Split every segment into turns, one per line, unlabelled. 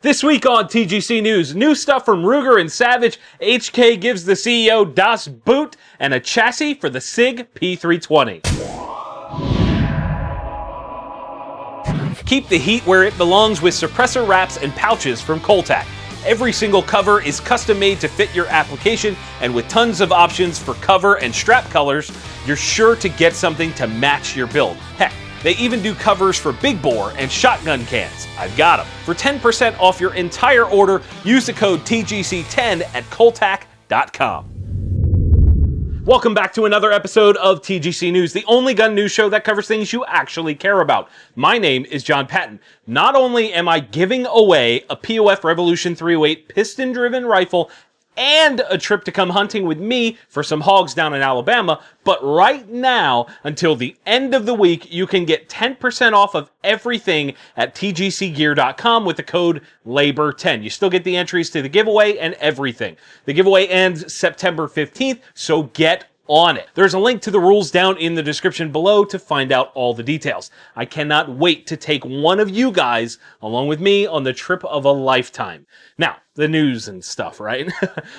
This week on TGC News, new stuff from Ruger and Savage, HK gives the CEO Das Boot, and a chassis for the SIG P320. Keep the heat where it belongs with suppressor wraps and pouches from Cole-Tac. Every single cover is custom made to fit your application, and with tons of options for cover and strap colors, you're sure to get something to match your build. Heck, they even do covers for big bore and shotgun cans. I've got them. For 10% off your entire order, use the code TGC10 at Cole-Tac.com. Welcome back to another episode of TGC News, the only gun news show that covers things you actually care about. My name is Jon Patton. Not only am I giving away a POF Revolution 308 piston-driven rifle and a trip to come hunting with me for some hogs down in Alabama, but right now, until the end of the week, you can get 10% off of everything at tgcgear.com with the code LABOR10. You still get the entries to the giveaway and everything. The giveaway ends September 15th, so get on it. There's a link to the rules down in the description below to find out all the details. I cannot wait to take one of you guys along with me on the trip of a lifetime. Now, the news and stuff, right?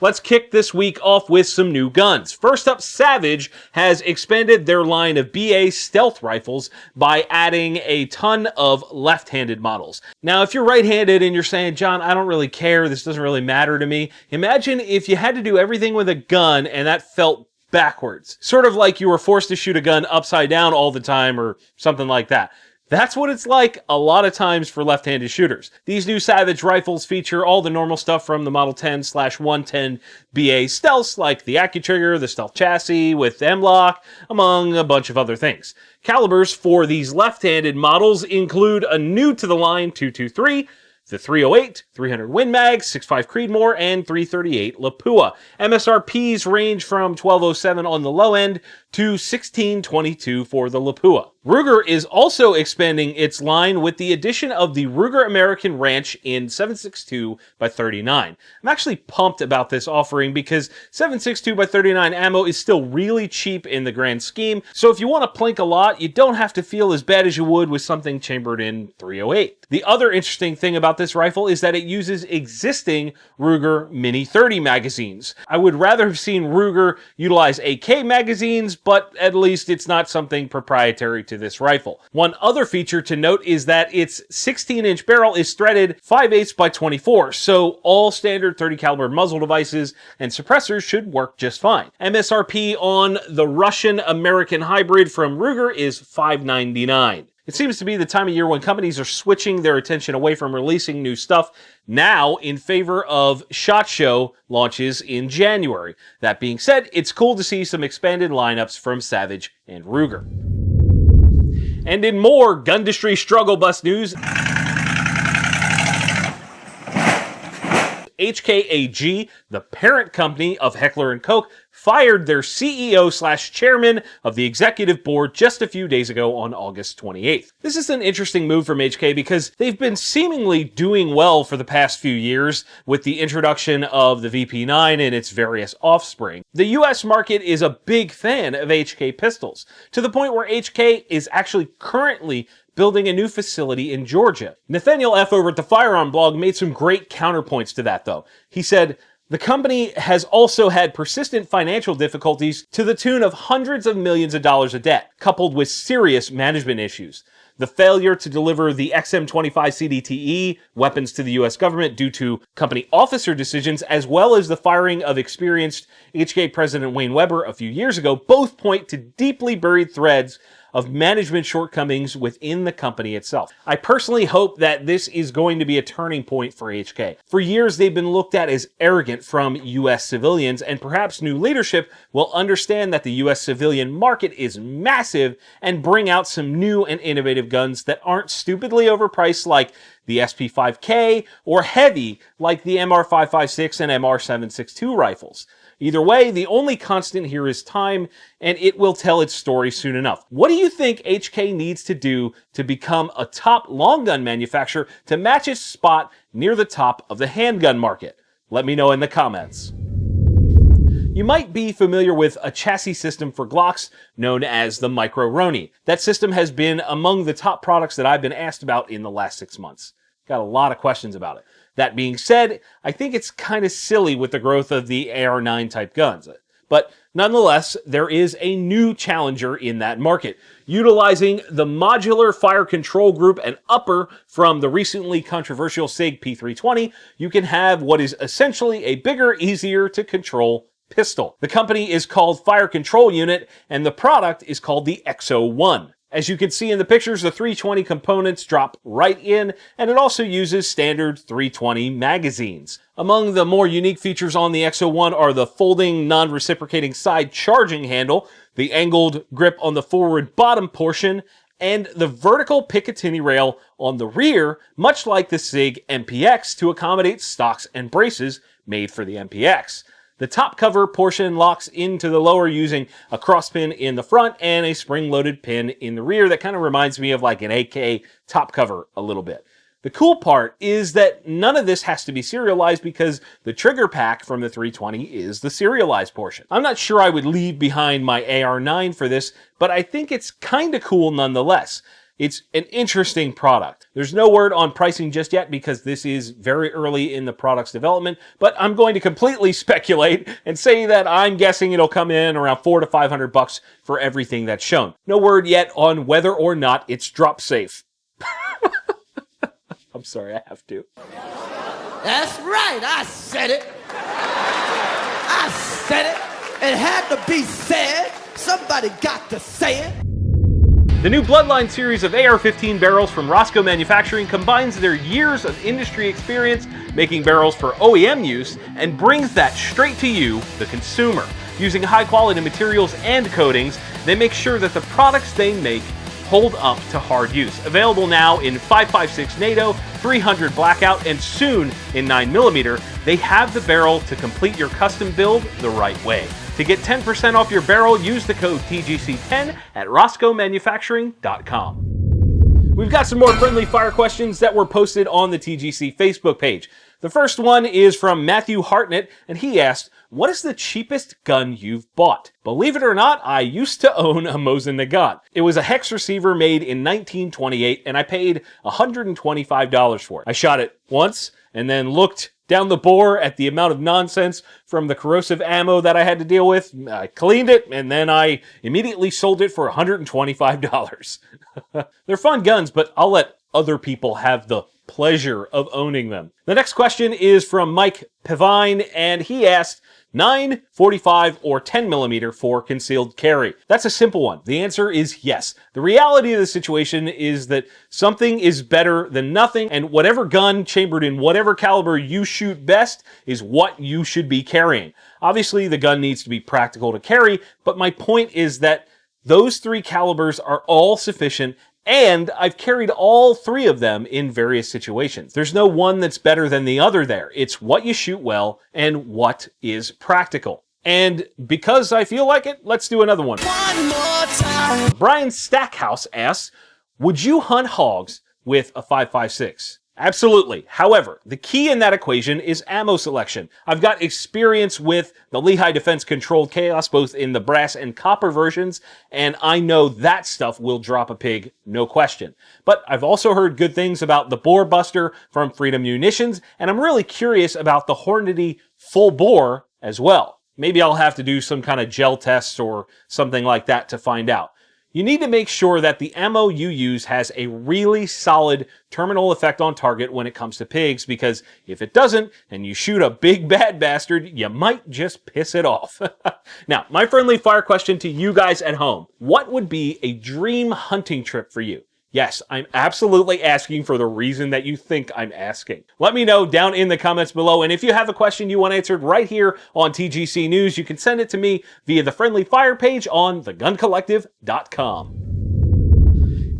Let's kick this week off with some new guns. First up, Savage has expanded their line of BA stealth rifles by adding a ton of left-handed models. Now, if you're right-handed and you're saying, John, I don't really care, this doesn't really matter to me, imagine if you had to do everything with a gun and that felt backwards. Sort of like you were forced to shoot a gun upside down all the time or something like that. That's what it's like a lot of times for left-handed shooters. These new Savage rifles feature all the normal stuff from the Model 10/110 BA stealths, like the AccuTrigger, the stealth chassis with M-Lock, among a bunch of other things. Calibers for these left-handed models include a new-to-the-line 223, the 308, 300 Win Mag, 6.5 Creedmoor, and 338 Lapua. MSRPs range from $1,207 on the low end to $1,622 for the Lapua. Ruger is also expanding its line with the addition of the Ruger American Ranch in 7.62x39. I'm actually pumped about this offering because 7.62x39 ammo is still really cheap in the grand scheme, so if you want to plink a lot, you don't have to feel as bad as you would with something chambered in 308. The other interesting thing about this rifle is that it uses existing Ruger Mini 30 magazines. I would rather have seen Ruger utilize AK magazines, but at least it's not something proprietary to this rifle. One other feature to note is that its 16-inch barrel is threaded 5/8x24, so all standard 30 caliber muzzle devices and suppressors should work just fine. MSRP on the Russian-American hybrid from Ruger is $599. It seems to be the time of year when companies are switching their attention away from releasing new stuff now in favor of SHOT Show launches in January. That being said, it's cool to see some expanded lineups from Savage and Ruger. And in more gun industry struggle bus news, HKAG, the parent company of Heckler & Koch, fired their CEO/chairman of the executive board just a few days ago on August 28th. This is an interesting move from HK because they've been seemingly doing well for the past few years with the introduction of the VP9 and its various offspring. The US market is a big fan of HK pistols, to the point where HK is actually currently building a new facility in Georgia. Nathaniel F. over at the Firearm blog made some great counterpoints to that, though. He said, the company has also had persistent financial difficulties to the tune of hundreds of millions of dollars of debt, coupled with serious management issues. The failure to deliver the XM25 CDTE weapons to the U.S. government due to company officer decisions, as well as the firing of experienced HK President Wayne Weber a few years ago, both point to deeply buried threads of management shortcomings within the company itself. I personally hope that this is going to be a turning point for HK. For years, they've been looked at as arrogant from U.S. civilians, and perhaps new leadership will understand that the U.S. civilian market is massive and bring out some new and innovative guns that aren't stupidly overpriced like the SP5K or heavy like the MR556 and MR762 rifles. Either way, the only constant here is time, and it will tell its story soon enough. What do you think HK needs to do to become a top long gun manufacturer to match its spot near the top of the handgun market? Let me know in the comments. You might be familiar with a chassis system for Glocks known as the Micro Roni. That system has been among the top products that I've been asked about in the last 6 months. Got a lot of questions about it. That being said, I think it's kind of silly with the growth of the AR-9 type guns. But nonetheless, there is a new challenger in that market. Utilizing the modular fire control group and upper from the recently controversial SIG P320, you can have what is essentially a bigger, easier to control pistol. The company is called Fire Control Unit, and the product is called the XO1. As you can see in the pictures, the 320 components drop right in, and it also uses standard 320 magazines. Among the more unique features on the XO1 are the folding, non-reciprocating side charging handle, the angled grip on the forward bottom portion, and the vertical Picatinny rail on the rear, much like the SIG MPX, to accommodate stocks and braces made for the MPX. The top cover portion locks into the lower using a cross pin in the front and a spring-loaded pin in the rear that kind of reminds me of like an AK top cover a little bit. The cool part is that none of this has to be serialized because the trigger pack from the 320 is the serialized portion. I'm not sure I would leave behind my AR-9 for this, but I think it's kind of cool nonetheless. It's an interesting product. There's no word on pricing just yet because this is very early in the product's development, but I'm going to completely speculate and say that I'm guessing it'll come in around $400 to $500 for everything that's shown. No word yet on whether or not it's drop safe. I'm sorry, I have to.
That's right, I said it. I said it. It had to be said. Somebody got to say it.
The new Bloodline series of AR-15 barrels from Rosco Manufacturing combines their years of industry experience making barrels for OEM use and brings that straight to you, the consumer. Using high-quality materials and coatings, they make sure that the products they make hold up to hard use. Available now in 5.56 NATO, 300 blackout, and soon in 9mm, they have the barrel to complete your custom build the right way. To get 10% off your barrel, use the code TGC10 at roscomanufacturing.com. We've got some more friendly fire questions that were posted on the TGC Facebook page. The first one is from Matthew Hartnett, and he asked, what is the cheapest gun you've bought? Believe it or not, I used to own a Mosin Nagant. It was a hex receiver made in 1928, and I paid $125 for it. I shot it once, and then looked down the bore at the amount of nonsense from the corrosive ammo that I had to deal with. I cleaned it, and then I immediately sold it for $125. They're fun guns, but I'll let other people have the pleasure of owning them. The next question is from Mike Pevine, and he asked, 9, 45, or 10mm for concealed carry? That's a simple one. The answer is yes. The reality of the situation is that something is better than nothing, and whatever gun chambered in whatever caliber you shoot best is what you should be carrying. Obviously, the gun needs to be practical to carry, but my point is that those three calibers are all sufficient, and I've carried all three of them in various situations. There's no one that's better than the other there. It's what you shoot well and what is practical. And because I feel like it, let's do another one.
One more time.
Brian Stackhouse asks, would you hunt hogs with a 5.56? Absolutely. However, the key in that equation is ammo selection. I've got experience with the Lehigh Defense Controlled Chaos, both in the brass and copper versions, and I know that stuff will drop a pig, no question. But I've also heard good things about the Bore Buster from Freedom Munitions, and I'm really curious about the Hornady Full Bore as well. Maybe I'll have to do some kind of gel tests or something like that to find out. You need to make sure that the ammo you use has a really solid terminal effect on target when it comes to pigs, because if it doesn't, and you shoot a big bad bastard, you might just piss it off. Now, my friendly fire question to you guys at home. What would be a dream hunting trip for you? Yes, I'm absolutely asking for the reason that you think I'm asking. Let me know down in the comments below, and if you have a question you want answered right here on TGC News, you can send it to me via the Friendly Fire page on theguncollective.com.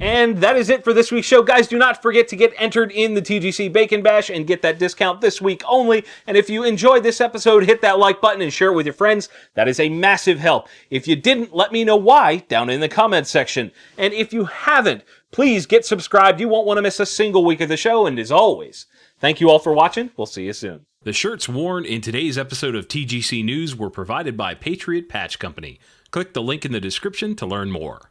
And that is it for this week's show. Guys, do not forget to get entered in the TGC Bacon Bash and get that discount this week only. And if you enjoyed this episode, hit that like button and share it with your friends. That is a massive help. If you didn't, let me know why down in the comments section. And if you haven't, please get subscribed. You won't want to miss a single week of the show. And as always, thank you all for watching. We'll see you soon. The shirts worn in today's episode of TGC News were provided by Patriot Patch Company. Click the link in the description to learn more.